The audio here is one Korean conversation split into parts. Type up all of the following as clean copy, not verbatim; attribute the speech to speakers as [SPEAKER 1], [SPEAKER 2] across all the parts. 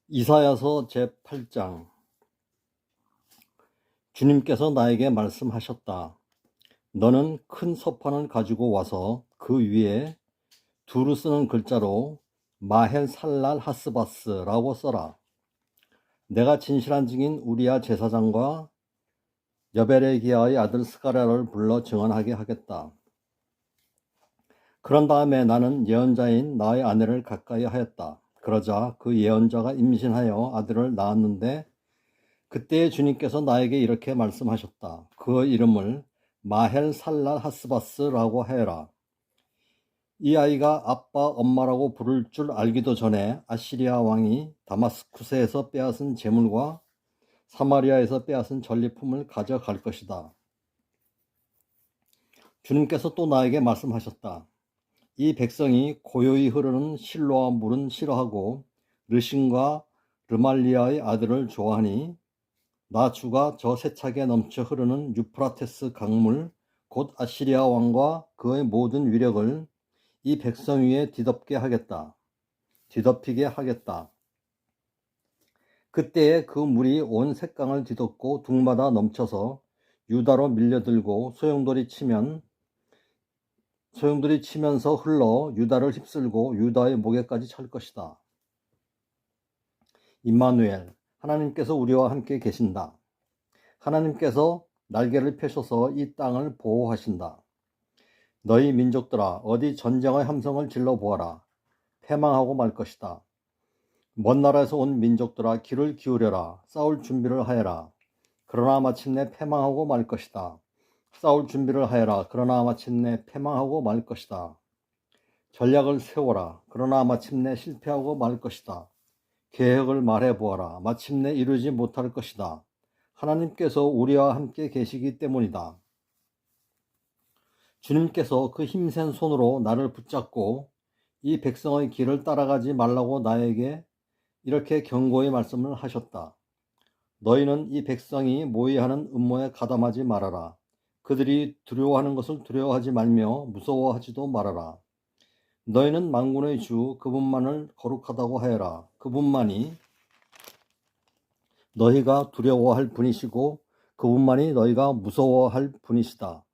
[SPEAKER 1] 이사야서 제8장. 주님께서 나에게 말씀하셨다. 너는 큰 서판을 가지고 와서 그 위에 두루 쓰는 글자로 마헬 살랄 하스바스라고 써라. 내가 진실한 증인 우리야 제사장과 여베레기야의 아들 스가랴를 불러 증언하게 하겠다. 그런 다음에 나는 예언자인 나의 아내를 가까이 하였다. 그러자 그 예언자가 임신하여 아들을 낳았는데 그때 주님께서 나에게 이렇게 말씀하셨다. 그 이름을 마헬 살랄 하스바스라고 하여라. 이 아이가 아빠 엄마라고 부를 줄 알기도 전에 아시리아 왕이 다마스쿠스에서 빼앗은 재물과 사마리아에서 빼앗은 전리품을 가져갈 것이다. 주님께서 또 나에게 말씀하셨다. 이 백성이 고요히 흐르는 실로아 물은 싫어하고 르신과 르말리아의 아들을 좋아하니 나 주가 저 세차게 넘쳐 흐르는 유프라테스 강물 곧 아시리아 왕과 그의 모든 위력을 이 백성 위에 뒤덮게 하겠다. 뒤덮이게 하겠다. 그때에 그 물이 온 색강을 뒤덮고 둥마다 넘쳐서 유다로 밀려들고 소용돌이 치면서 흘러 유다를 휩쓸고 유다의 목에까지 찰 것이다. 임마누엘, 하나님께서 우리와 함께 계신다. 하나님께서 날개를 펴셔서 이 땅을 보호하신다. 너희 민족들아, 어디 전쟁의 함성을 질러 보아라. 패망하고 말 것이다. 먼 나라에서 온 민족들아, 귀를 기울여라. 싸울 준비를 하여라. 그러나 마침내 패망하고 말 것이다. 싸울 준비를 하여라. 그러나 마침내 패망하고 말 것이다. 전략을 세워라. 그러나 마침내 실패하고 말 것이다. 계획을 말해 보아라. 마침내 이루지 못할 것이다. 하나님께서 우리와 함께 계시기 때문이다. 주님께서 그 힘센 손으로 나를 붙잡고 이 백성의 길을 따라가지 말라고 나에게 이렇게 경고의 말씀을 하셨다. 너희는 이 백성이 모의하는 음모에 가담하지 말아라. 그들이 두려워하는 것을 두려워하지 말며 무서워하지도 말아라. 너희는 만군의 주 그분만을 거룩하다고 하여라. 그분만이 너희가 두려워할 분이시고 그분만이 너희가 무서워할 분이시다.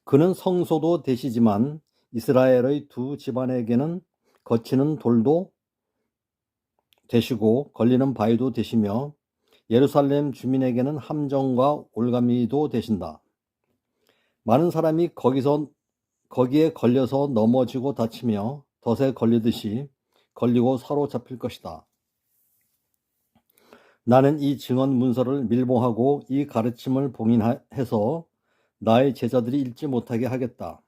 [SPEAKER 1] 그는 성소도 되시지만 이스라엘의 두 집안에게는 거치는 돌도 되시고 걸리는 바위도 되시며 예루살렘 주민에게는 함정과 올가미도 되신다. 많은 사람이 거기에 걸려서 넘어지고 다치며 덫에 걸리듯이 걸리고 사로잡힐 것이다. 나는 이 증언 문서를 밀봉하고 이 가르침을 봉인해서 나의 제자들이 읽지 못하게 하겠다.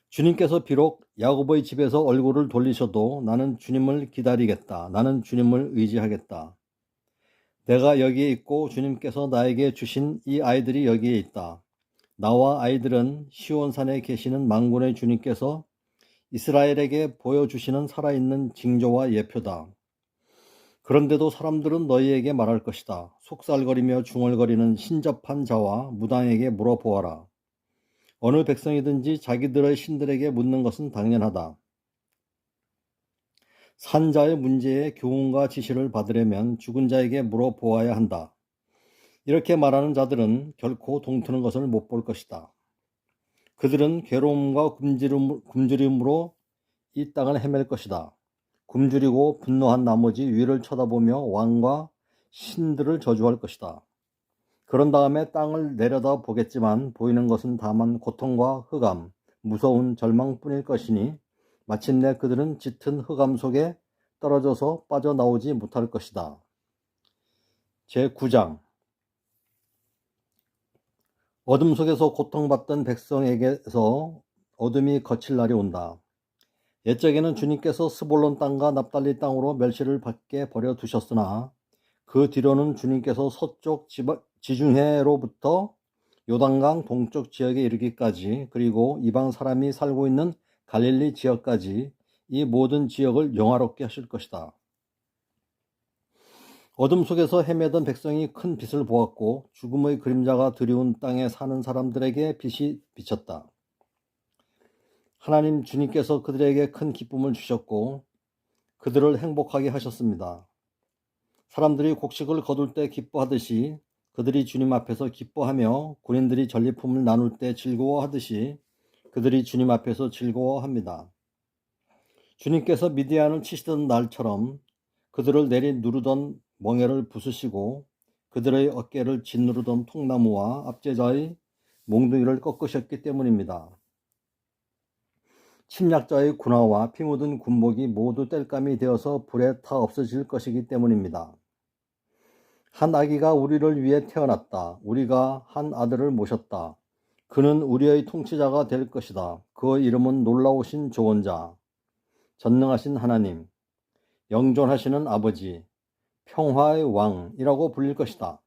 [SPEAKER 1] 주님께서 비록 야고보의 집에서 얼굴을 돌리셔도 나는 주님을 기다리겠다. 나는 주님을 의지하겠다. 내가 여기에 있고 주님께서 나에게 주신 이 아이들이 여기에 있다. 나와 아이들은 시온산에 계시는 만군의 주님께서 이스라엘에게 보여주시는 살아있는 징조와 예표다. 그런데도 사람들은 너희에게 말할 것이다. 속살거리며 중얼거리는 신접한 자와 무당에게 물어보아라. 어느 백성이든지 자기들의 신들에게 묻는 것은 당연하다. 산 자의 문제에 교훈과 지시를 받으려면 죽은 자에게 물어보아야 한다. 이렇게 말하는 자들은 결코 동트는 것을 못 볼 것이다. 그들은 괴로움과 굶주림으로 이 땅을 헤맬 것이다. 굶주리고 분노한 나머지 위를 쳐다보며 왕과 신들을 저주할 것이다. 그런 다음에 땅을 내려다 보겠지만 보이는 것은 다만 고통과 흑암, 무서운 절망뿐일 것이니 마침내 그들은 짙은 흑암 속에 떨어져서 빠져나오지 못할 것이다. 제9장. 어둠 속에서 고통받던 백성에게서 어둠이 거칠 날이 온다. 옛적에는 주님께서 스볼론 땅과 납달리 땅으로 멸시를 받게 버려두셨으나 그 뒤로는 주님께서 서쪽 지중해로부터 요단강 동쪽 지역에 이르기까지 그리고 이방 사람이 살고 있는 갈릴리 지역까지 이 모든 지역을 영화롭게 하실 것이다. 어둠 속에서 헤매던 백성이 큰 빛을 보았고 죽음의 그림자가 드리운 땅에 사는 사람들에게 빛이 비쳤다. 하나님 주님께서 그들에게 큰 기쁨을 주셨고 그들을 행복하게 하셨습니다. 사람들이 곡식을 거둘 때 기뻐하듯이 그들이 주님 앞에서 기뻐하며 군인들이 전리품을 나눌 때 즐거워하듯이 그들이 주님 앞에서 즐거워합니다. 주님께서 미디안을 치시던 날처럼 그들을 내리 누르던 멍에를 부수시고 그들의 어깨를 짓누르던 통나무와 압제자의 몽둥이를 꺾으셨기 때문입니다. 침략자의 군화와 피 묻은 군복이 모두 땔감이 되어서 불에 타 없어질 것이기 때문입니다. 한 아기가 우리를 위해 태어났다. 우리가 한 아들을 모셨다. 그는 우리의 통치자가 될 것이다. 그 이름은 놀라우신 조언자, 전능하신 하나님, 영존하시는 아버지, 평화의 왕이라고 불릴 것이다.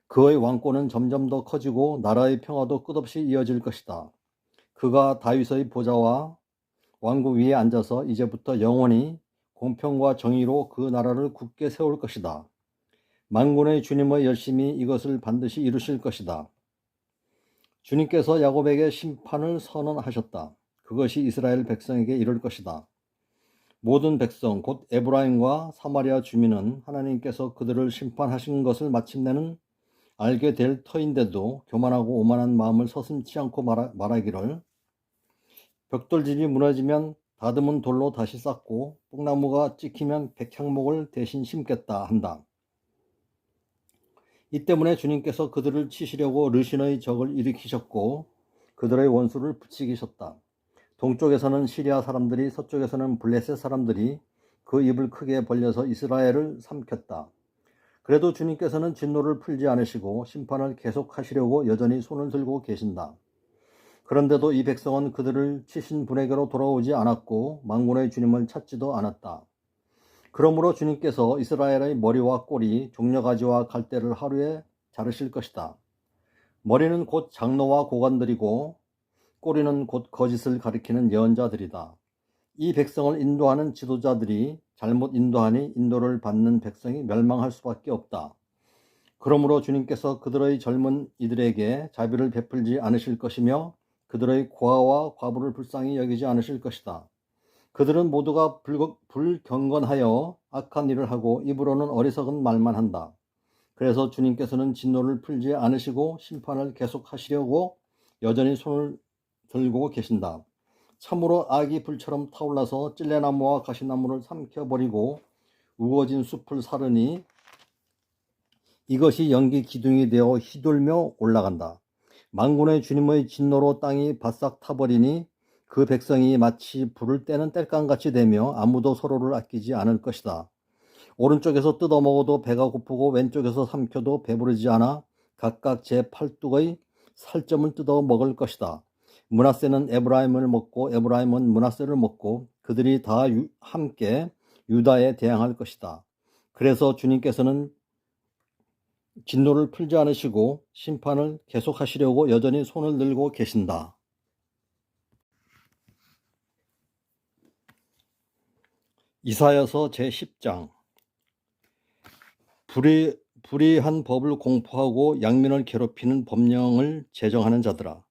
[SPEAKER 1] 그의 왕권은 점점 더 커지고 나라의 평화도 끝없이 이어질 것이다. 그가 다윗의 보좌와 왕국 위에 앉아서 이제부터 영원히 공평과 정의로 그 나라를 굳게 세울 것이다. 만군의 주님의 열심히 이것을 반드시 이루실 것이다. 주님께서 야곱에게 심판을 선언하셨다. 그것이 이스라엘 백성에게 이를 것이다. 모든 백성 곧 에브라임과 사마리아 주민은 하나님께서 그들을 심판하신 것을 마침내는 알게 될 터인데도 교만하고 오만한 마음을 서슴지 않고 말하기를 벽돌집이 무너지면 다듬은 돌로 다시 쌓고 뽕나무가 찍히면 백향목을 대신 심겠다 한다. 이 때문에 주님께서 그들을 치시려고 르신의 적을 일으키셨고 그들의 원수를 부추기셨다. 동쪽에서는 시리아 사람들이 서쪽에서는 블레셋 사람들이 그 입을 크게 벌려서 이스라엘을 삼켰다. 그래도 주님께서는 진노를 풀지 않으시고 심판을 계속하시려고 여전히 손을 들고 계신다. 그런데도 이 백성은 그들을 치신 분에게로 돌아오지 않았고 만군의 주님을 찾지도 않았다. 그러므로 주님께서 이스라엘의 머리와 꼬리, 종려가지와 갈대를 하루에 자르실 것이다. 머리는 곧 장로와 고관들이고 꼬리는 곧 거짓을 가리키는 예언자들이다. 이 백성을 인도하는 지도자들이 잘못 인도하니 인도를 받는 백성이 멸망할 수밖에 없다. 그러므로 주님께서 그들의 젊은 이들에게 자비를 베풀지 않으실 것이며 그들의 고아와 과부를 불쌍히 여기지 않으실 것이다. 그들은 모두가 불경건하여 악한 일을 하고 입으로는 어리석은 말만 한다. 그래서 주님께서는 진노를 풀지 않으시고 심판을 계속하시려고 여전히 손을 들고 계신다. 참으로 악이 불처럼 타올라서 찔레나무와 가시나무를 삼켜버리고 우거진 숲을 사르니 이것이 연기 기둥이 되어 휘돌며 올라간다. 만군의 주님의 진노로 땅이 바싹 타버리니 그 백성이 마치 불을 떼는 땔감같이 되며 아무도 서로를 아끼지 않을 것이다. 오른쪽에서 뜯어먹어도 배가 고프고 왼쪽에서 삼켜도 배부르지 않아 각각 제 팔뚝의 살점을 뜯어 먹을 것이다. 므낫세는 에브라임을 먹고 에브라임은 므낫세를 먹고 그들이 다 함께 유다에 대항할 것이다. 그래서 주님께서는 진노를 풀지 않으시고 심판을 계속하시려고 여전히 손을 들고 계신다. 이사야서 제10장. 불의한 법을 공포하고 양민을 괴롭히는 법령을 제정하는 자들아,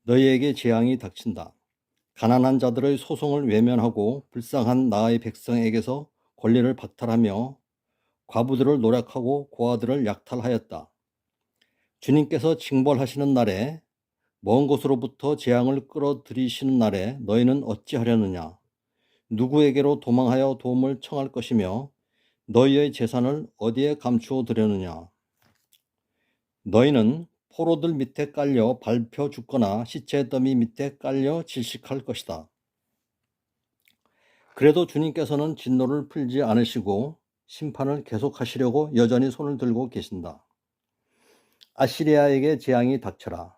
[SPEAKER 1] 너희에게 재앙이 닥친다. 가난한 자들의 소송을 외면하고 불쌍한 나의 백성에게서 권리를 박탈하며 과부들을 노략하고 고아들을 약탈하였다. 주님께서 징벌하시는 날에 먼 곳으로부터 재앙을 끌어들이시는 날에 너희는 어찌하려느냐? 누구에게로 도망하여 도움을 청할 것이며 너희의 재산을 어디에 감추어 두려느냐? 너희는 포로들 밑에 깔려 밟혀 죽거나 시체 더미 밑에 깔려 질식할 것이다. 그래도 주님께서는 진노를 풀지 않으시고 심판을 계속하시려고 여전히 손을 들고 계신다. 아시리아에게 재앙이 닥쳐라.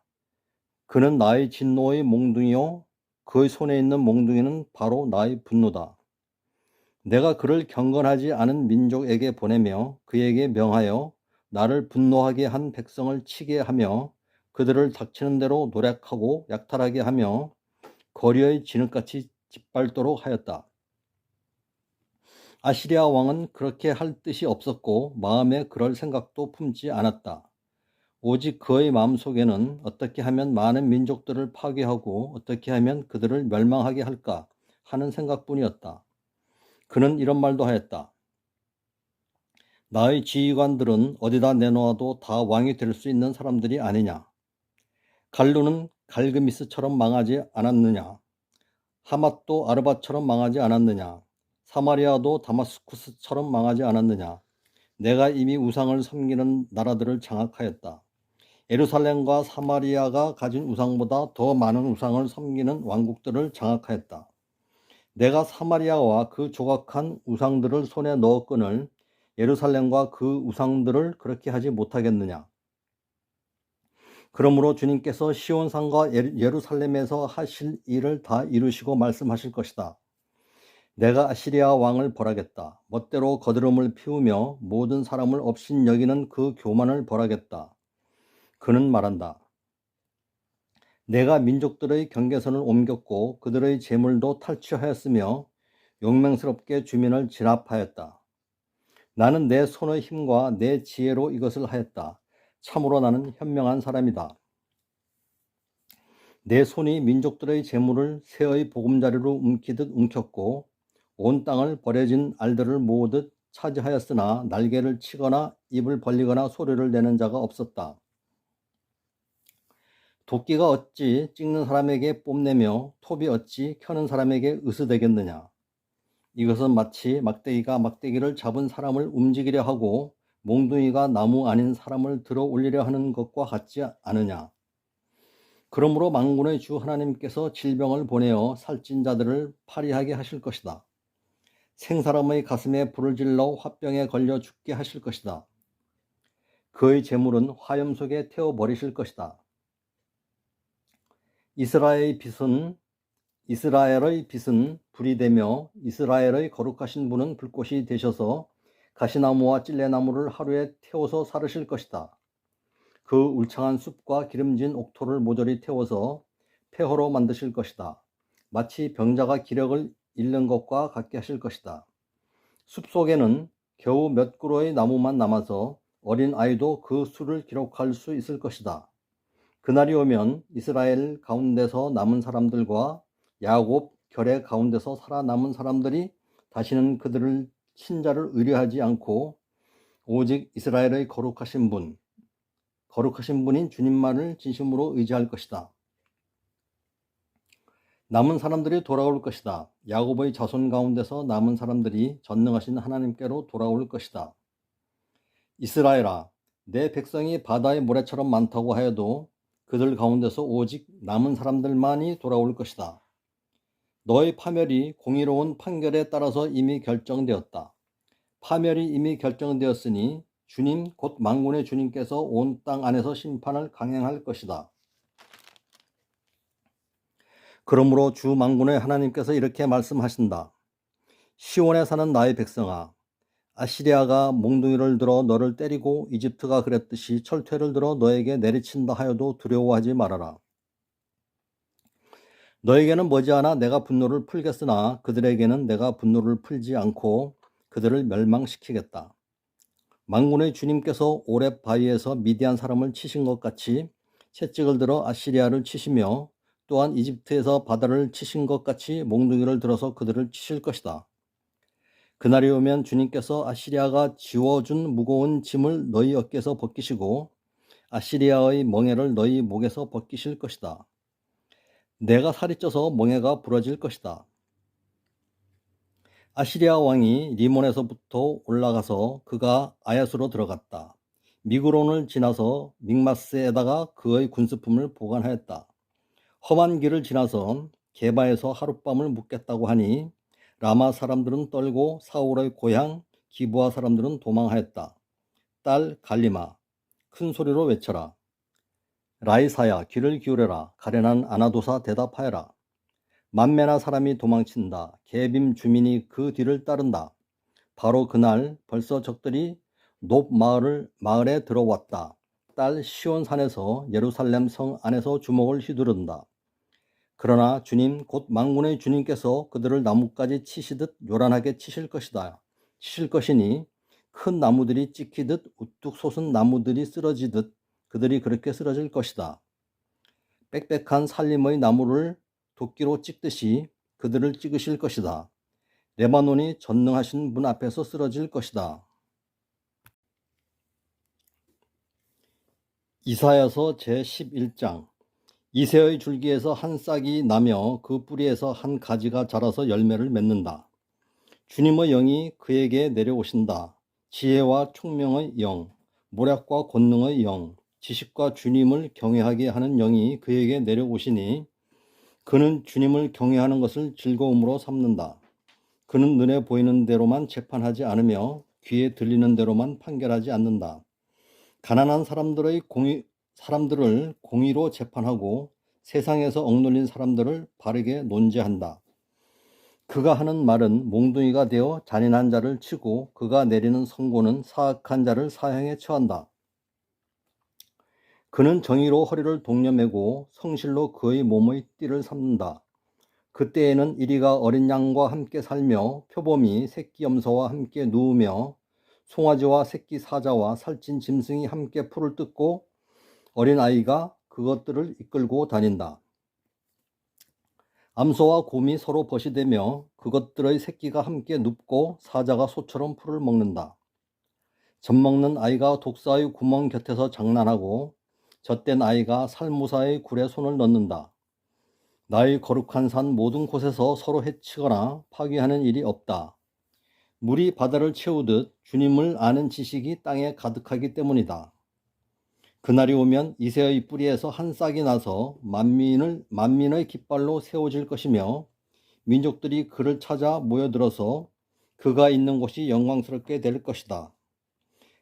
[SPEAKER 1] 그는 나의 진노의 몽둥이요 그의 손에 있는 몽둥이는 바로 나의 분노다. 내가 그를 경건하지 않은 민족에게 보내며 그에게 명하여 나를 분노하게 한 백성을 치게 하며 그들을 닥치는 대로 노략하고 약탈하게 하며 거리의 진흙같이 짓밟도록 하였다. 아시리아 왕은 그렇게 할 뜻이 없었고 마음에 그럴 생각도 품지 않았다. 오직 그의 마음속에는 어떻게 하면 많은 민족들을 파괴하고 어떻게 하면 그들을 멸망하게 할까 하는 생각뿐이었다. 그는 이런 말도 하였다. 나의 지휘관들은 어디다 내놓아도 다 왕이 될 수 있는 사람들이 아니냐. 갈루는 갈그미스처럼 망하지 않았느냐. 하맛도 아르바처럼 망하지 않았느냐. 사마리아도 다마스쿠스처럼 망하지 않았느냐. 내가 이미 우상을 섬기는 나라들을 장악하였다. 예루살렘과 사마리아가 가진 우상보다 더 많은 우상을 섬기는 왕국들을 장악하였다. 내가 사마리아와 그 조각한 우상들을 손에 넣었거늘 예루살렘과 그 우상들을 그렇게 하지 못하겠느냐. 그러므로 주님께서 시온산과 예루살렘에서 하실 일을 다 이루시고 말씀하실 것이다. 내가 아시리아 왕을 벌하겠다. 멋대로 거드름을 피우며 모든 사람을 업신 여기는 그 교만을 벌하겠다. 그는 말한다. 내가 민족들의 경계선을 옮겼고 그들의 재물도 탈취하였으며 용맹스럽게 주민을 진압하였다. 나는 내 손의 힘과 내 지혜로 이것을 하였다. 참으로 나는 현명한 사람이다. 내 손이 민족들의 재물을 새의 보금자리로 움키듯 움켰고 온 땅을 버려진 알들을 모으듯 차지하였으나 날개를 치거나 입을 벌리거나 소리를 내는 자가 없었다. 도끼가 어찌 찍는 사람에게 뽐내며 톱이 어찌 켜는 사람에게 으스대겠느냐. 이것은 마치 막대기가 막대기를 잡은 사람을 움직이려 하고 몽둥이가 나무 아닌 사람을 들어 올리려 하는 것과 같지 않으냐. 그러므로 만군의 주 하나님께서 질병을 보내어 살찐 자들을 파리하게 하실 것이다. 생사람의 가슴에 불을 질러 화병에 걸려 죽게 하실 것이다. 그의 재물은 화염 속에 태워버리실 것이다. 이스라엘의 빛은 불이 되며 이스라엘의 거룩하신 분은 불꽃이 되셔서 가시나무와 찔레나무를 하루에 태워서 사르실 것이다. 그 울창한 숲과 기름진 옥토를 모조리 태워서 폐허로 만드실 것이다. 마치 병자가 기력을 잃는 것과 같게 하실 것이다. 숲속에는 겨우 몇 그루의 나무만 남아서 어린 아이도 그 수를 기록할 수 있을 것이다. 그날이 오면 이스라엘 가운데서 남은 사람들과 야곱 결의 가운데서 살아남은 사람들이 다시는 그들을 친자를 의뢰하지 않고 오직 이스라엘의 거룩하신 분인 주님만을 진심으로 의지할 것이다. 남은 사람들이 돌아올 것이다. 야곱의 자손 가운데서 남은 사람들이 전능하신 하나님께로 돌아올 것이다. 이스라엘아, 내 백성이 바다의 모래처럼 많다고 하여도 그들 가운데서 오직 남은 사람들만이 돌아올 것이다. 너의 파멸이 공의로운 판결에 따라서 이미 결정되었다. 파멸이 이미 결정되었으니 주님 곧 만군의 주님께서 온 땅 안에서 심판을 강행할 것이다. 그러므로 주 만군의 하나님께서 이렇게 말씀하신다. 시온에 사는 나의 백성아, 아시리아가 몽둥이를 들어 너를 때리고 이집트가 그랬듯이 철퇴를 들어 너에게 내리친다 하여도 두려워하지 말아라. 너에게는 머지않아 내가 분노를 풀겠으나 그들에게는 내가 분노를 풀지 않고 그들을 멸망시키겠다. 만군의 주님께서 오렙 바위에서 미디안 사람을 치신 것 같이 채찍을 들어 아시리아를 치시며 또한 이집트에서 바다를 치신 것 같이 몽둥이를 들어서 그들을 치실 것이다. 그날이 오면 주님께서 아시리아가 지워준 무거운 짐을 너희 어깨에서 벗기시고 아시리아의 멍에를 너희 목에서 벗기실 것이다. 내가 살이 쪄서 멍에가 부러질 것이다. 아시리아 왕이 리몬에서부터 올라가서 그가 아야스로 들어갔다. 미그론을 지나서 믹마스에다가 그의 군수품을 보관하였다. 험한 길을 지나서 게바에서 하룻밤을 묵겠다고 하니 라마 사람들은 떨고 사울의 고향 기브아 사람들은 도망하였다. 딸 갈리마, 큰 소리로 외쳐라. 라이사야, 귀를 기울여라. 가련한 아나도사 대답하여라. 만매나 사람이 도망친다. 게빔 주민이 그 뒤를 따른다. 바로 그날 벌써 적들이 높 마을에 들어왔다. 딸 시온산에서 예루살렘 성 안에서 주먹을 휘두른다. 그러나 주님 곧 만군의 주님께서 그들을 나뭇가지 치시듯 요란하게 치실 것이니 큰 나무들이 찍히듯 우뚝 솟은 나무들이 쓰러지듯 그들이 그렇게 쓰러질 것이다. 빽빽한 살림의 나무를 도끼로 찍듯이 그들을 찍으실 것이다. 레바논이 전능하신 분 앞에서 쓰러질 것이다. 이사야서 제11장. 이새의 줄기에서 한 싹이 나며 그 뿌리에서 한 가지가 자라서 열매를 맺는다. 주님의 영이 그에게 내려오신다. 지혜와 총명의 영, 모략과 권능의 영, 지식과 주님을 경외하게 하는 영이 그에게 내려오시니 그는 주님을 경외하는 것을 즐거움으로 삼는다. 그는 눈에 보이는 대로만 재판하지 않으며 귀에 들리는 대로만 판결하지 않는다. 가난한 사람들을 공의로 재판하고 세상에서 억눌린 사람들을 바르게 논죄한다. 그가 하는 말은 몽둥이가 되어 잔인한 자를 치고 그가 내리는 선고는 사악한 자를 사형에 처한다. 그는 정의로 허리를 동여매고 성실로 그의 몸의 띠를 삼는다. 그때에는 이리가 어린 양과 함께 살며 표범이 새끼 염소와 함께 누우며 송아지와 새끼 사자와 살찐 짐승이 함께 풀을 뜯고 어린 아이가 그것들을 이끌고 다닌다. 암소와 곰이 서로 벗이되며 그것들의 새끼가 함께 눕고 사자가 소처럼 풀을 먹는다. 젖먹는 아이가 독사의 구멍 곁에서 장난하고 젖된 아이가 살무사의 굴에 손을 넣는다. 나의 거룩한 산 모든 곳에서 서로 해치거나 파괴하는 일이 없다. 물이 바다를 채우듯 주님을 아는 지식이 땅에 가득하기 때문이다. 그날이 오면 이새의 뿌리에서 한 싹이 나서 만민의 깃발로 세워질 것이며 민족들이 그를 찾아 모여들어서 그가 있는 곳이 영광스럽게 될 것이다.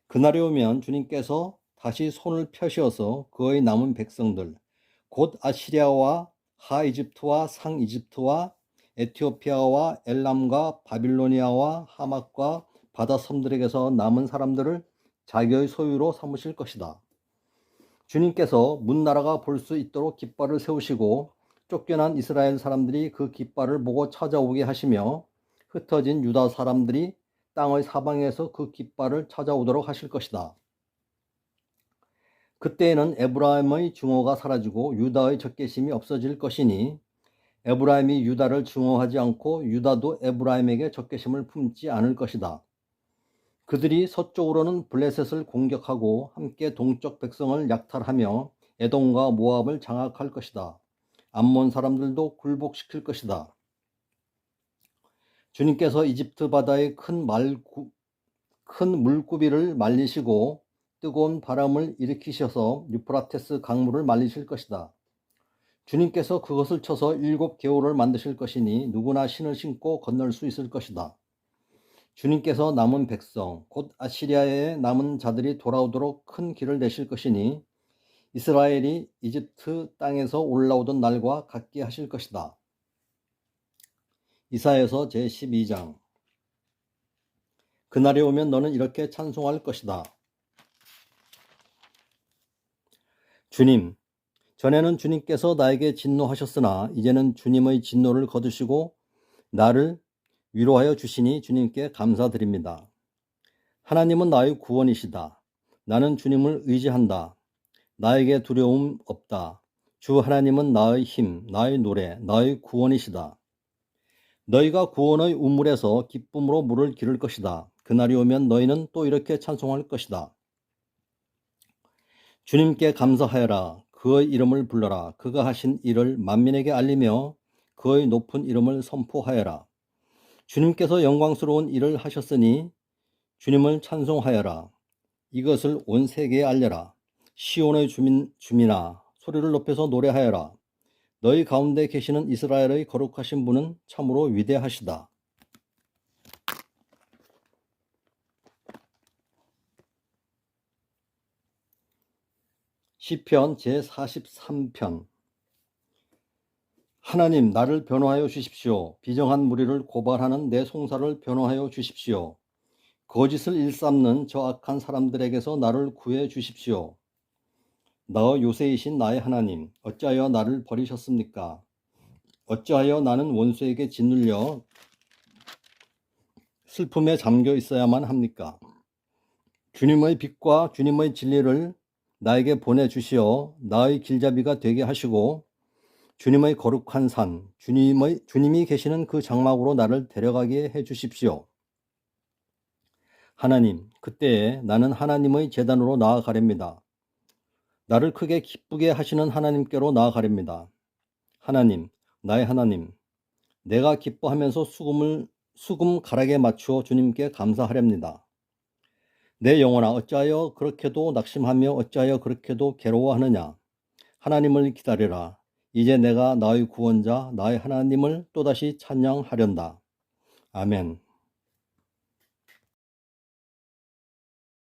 [SPEAKER 1] 그날이 오면 주님께서 다시 손을 펴시어서 그의 남은 백성들 곧 아시리아와 하이집트와 상이집트와 에티오피아와 엘람과 바빌로니아와 하맛과 바다섬들에게서 남은 사람들을 자기의 소유로 삼으실 것이다. 주님께서 문나라가 볼 수 있도록 깃발을 세우시고 쫓겨난 이스라엘 사람들이 그 깃발을 보고 찾아오게 하시며 흩어진 유다 사람들이 땅의 사방에서 그 깃발을 찾아오도록 하실 것이다. 그때에는 에브라임의 증오가 사라지고 유다의 적개심이 없어질 것이니 에브라임이 유다를 증오하지 않고 유다도 에브라임에게 적개심을 품지 않을 것이다. 그들이 서쪽으로는 블레셋을 공격하고 함께 동쪽 백성을 약탈하며 에돔과 모압을 장악할 것이다. 암몬 사람들도 굴복시킬 것이다. 주님께서 이집트 바다의 큰 물고기를 말리시고 뜨거운 바람을 일으키셔서 유프라테스 강물을 말리실 것이다. 주님께서 그것을 쳐서 7개월을 만드실 것이니 누구나 신을 신고 건널 수 있을 것이다. 주님께서 남은 백성 곧 아시리아의 남은 자들이 돌아오도록 큰 길을 내실 것이니 이스라엘이 이집트 땅에서 올라오던 날과 같게 하실 것이다. 이사야서 제12장. 그날이 오면 너는 이렇게 찬송할 것이다. 주님, 전에는 주님께서 나에게 진노하셨으나 이제는 주님의 진노를 거두시고 나를 위로하여 주시니 주님께 감사드립니다. 하나님은 나의 구원이시다. 나는 주님을 의지한다. 나에게 두려움 없다. 주 하나님은 나의 힘, 나의 노래, 나의 구원이시다. 너희가 구원의 우물에서 기쁨으로 물을 기를 것이다. 그날이 오면 너희는 또 이렇게 찬송할 것이다. 주님께 감사하여라. 그의 이름을 불러라. 그가 하신 일을 만민에게 알리며 그의 높은 이름을 선포하여라. 주님께서 영광스러운 일을 하셨으니 주님을 찬송하여라. 이것을 온 세계에 알려라. 시온의 주민아 소리를 높여서 노래하여라. 너희 가운데 계시는 이스라엘의 거룩하신 분은 참으로 위대하시다. 시편 제43편. 하나님, 나를 변호하여 주십시오. 비정한 무리를 고발하는 내 송사를 변호하여 주십시오. 거짓을 일삼는 저 악한 사람들에게서 나를 구해 주십시오. 너 요새이신 나의 하나님, 어찌하여 나를 버리셨습니까? 어찌하여 나는 원수에게 짓눌려 슬픔에 잠겨 있어야만 합니까? 주님의 빛과 주님의 진리를 나에게 보내주시어 나의 길잡이가 되게 하시고 주님의 거룩한 산, 주님이 계시는 그 장막으로 나를 데려가게 해 주십시오. 하나님, 그때에 나는 하나님의 제단으로 나아가렵니다. 나를 크게 기쁘게 하시는 하나님께로 나아가렵니다. 하나님, 나의 하나님, 내가 기뻐하면서 수금 가락에 맞추어 주님께 감사하렵니다. 내 영혼아, 어찌하여 그렇게도 낙심하며 어찌하여 그렇게도 괴로워하느냐? 하나님을 기다리라. 이제 내가 나의 구원자, 나의 하나님을 또다시 찬양하련다. 아멘.